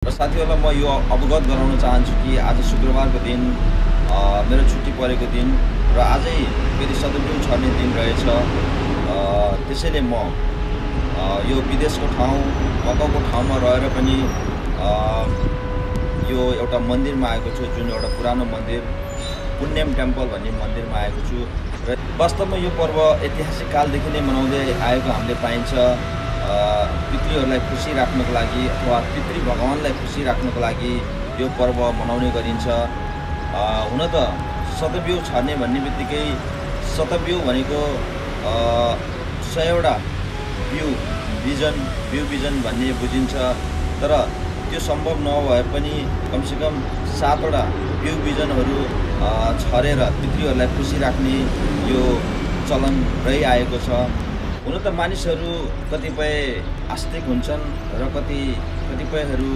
र साथीहरूलाई म यो अवगत गराउन चाहन्छु कि आज शुक्रबारको दिन मेरो छुट्टी परेको दिन र आजै फेरि सदबिउ छर्ने दिन रहेछ। त्यसैले म यो विदेशको ठाउँ मकाउको ठाउँमा रहेर पनि यो एउटा मन्दिरमा आएको छु, जुन एउटा पुरानो मन्दिर पुण्यम टेम्पल भन्ने मन्दिरमा आएको छु। र वास्तवमा यो पर्व ऐतिहासिक कालदेखि नै मनाउँदै आएको हामीले पाइन्छ। पितृहरूलाई खुसी राख्नको लागि अथवा पितृ भगवानलाई खुसी राख्नको लागि यो पर्व मनाउने गरिन्छ। हुन त सतबिउ छर्ने भन्ने बित्तिकै सतबिउ भनेको 100वटा बिउ बिजन भन्ने बुझिन्छ। तर त्यो सम्भव नभए पनि कमसेकम 7वटा बिउ बिजनहरू छरेर पितृहरूलाई खुसी राख्ने यो चलन रहिआएको छ। हुन त मानिसहरू कतिपय आस्तिक हुन्छन् र कतिपयहरू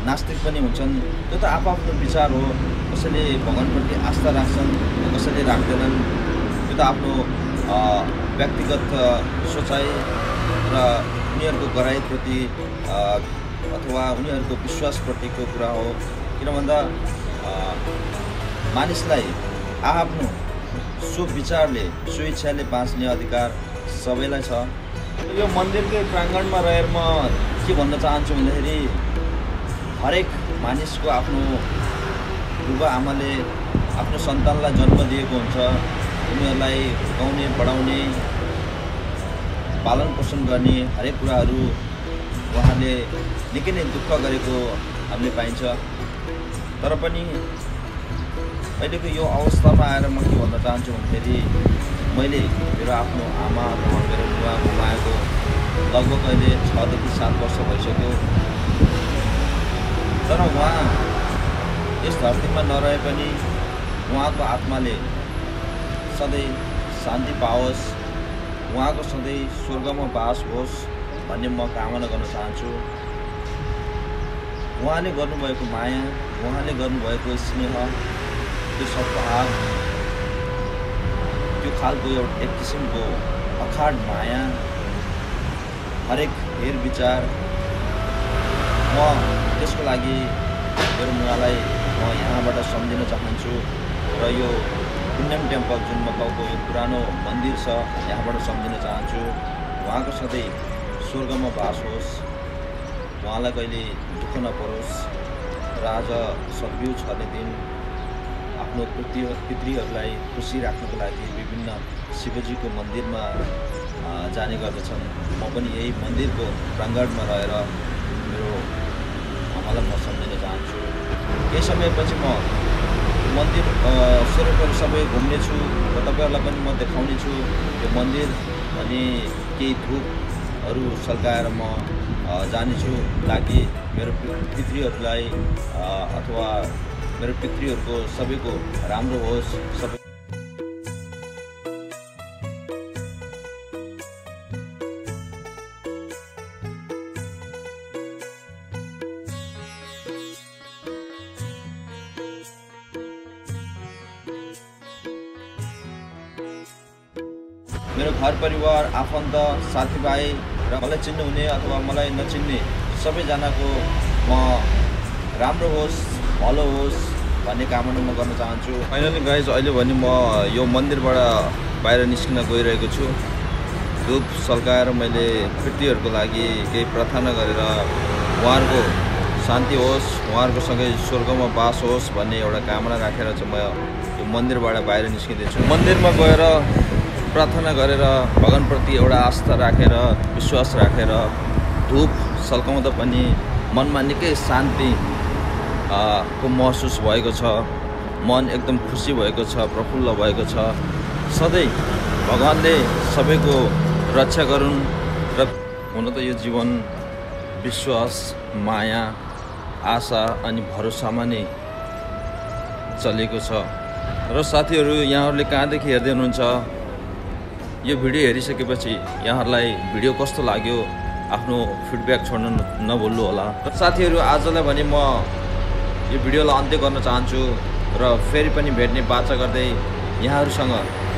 नास्तिक पनि हुन्छन्। त्यो त आफ्नो विचार हो। कसैले भगवानप्रति आस्था राख्छन्, कसैले राख्दैनन्। त्यो त आफ्नो व्यक्तिगत सोचाइ र उनीहरूको गराइप्रति अथवा उनीहरूको विश्वासप्रतिको कुरा हो। किन भन्दा मानिसलाई आफ्नो विचारले स्वेच्छाले बाँच्ने अधिकार सबैलाई छ। यो मन्दिरकै प्राङ्गणमा रहेर म के भन्न चाहन्छु भन्दाखेरि हरेक मानिसको आफ्नो बुबा आमाले आफ्नो सन्तानलाई जन्म दिएको हुन्छ। उनीहरूलाई हुर्काउने, बढाउने, पालन पोषण गर्ने हरेक कुराहरू उहाँले निकै नै दुःख गरेको हामीले पाइन्छ। तर पनि अहिलेको यो अवस्थामा आएर म के भन्न चाहन्छु भन्दाखेरि मैले मेरो आफ्नो आमा अथवा मेरो बुवा गुमाएको लगभग अहिले 6 देखि 7 वर्ष भइसक्यो। तर उहाँ यस धरतीमा नरहे पनि उहाँको आत्माले सधैँ शान्ति पाओस्, उहाँको सधैँ स्वर्गमा बास होस् भन्ने म कामना गर्न चाहन्छु। उहाँले गर्नुभएको माया, उहाँले गर्नुभएको स्नेह, त्यो सद्भाव, त्यो खालको एक किसिमको अखाड माया, हरेक हेर विचार, म त्यसको लागि मेरो मुवालाई म यहाँबाट सम्झिन चाहन्छु। र यो पुण्यम टेम्पल जुन मकाउको यो पुरानो मन्दिर छ, यहाँबाट सम्झिन चाहन्छु। उहाँको सधैँ स्वर्गमा बास होस्, उहाँलाई कहिले दुःख नपरोस्। र आज सतबिउ छर्ने दिन आफ्नो पितृहरूलाई खुसी राख्नको लागि विभिन्न शिवजीको मन्दिरमा जाने गर्दछन्। म पनि यही मन्दिरको प्राङ्गणमा रहेर मेरो आमालाई म सम्झिन चाहन्छु। केही समयपछि म मन्दिर स्वरूपहरू सबै घुम्नेछु र तपाईँहरूलाई पनि म देखाउनेछु। यो मन्दिर अनि केही धुपहरू सल्काएर म जानेछु ताकि मेरो पितृहरूलाई अथवा मेरो पितृहरूको सबैको राम्रो होस्। मेरो घर परिवार, आफन्त, साथीभाइ र मलाई चिन्नुहुने अथवा मलाई नचिन्ने सबैजनाको म राम्रो होस्, भलो होस् भन्ने कामना म गर्न चाहन्छु। फाइनली गाइज, अहिले भने म यो मन्दिरबाट बाहिर निस्किन गइरहेको छु। धुप सल्काएर मैले पितृहरूको लागि केही प्रार्थना गरेर उहाँहरूको शान्ति होस्, उहाँहरूको सँगै स्वर्गमा बास होस् भन्ने एउटा कामना राखेर चाहिँ म यो मन्दिरबाट बाहिर निस्किँदैछु। मन्दिरमा गएर प्रार्थना गरेर भगवानप्रति एउटा आस्था राखेर, विश्वास राखेर धुप सल्काउँदा पनि मनमा निकै शान्ति को महसुस भएको छ। मन एकदम खुसी भएको छ, प्रफुल्ल भएको छ। सधैँ भगवानले सबैको रक्षा गरून्। र हुन त यो जीवन विश्वास, माया, आशा अनि भरोसामा नै चलेको छ। र साथीहरू, यहाँहरूले कहाँदेखि हेर्दै हुनुहुन्छ? यो भिडियो हेरिसकेपछि यहाँहरूलाई भिडियो कस्तो लाग्यो आफ्नो फिडब्याक छोड्न नभुल्नु होला। र साथीहरू, आजलाई भने म यो भिडियोलाई अन्त्य गर्न चाहन्छु र फेरि पनि भेट्ने बाचा गर्दै यहाँहरूसँग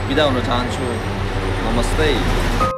बिदा हुन चाहन्छु। नमस्ते।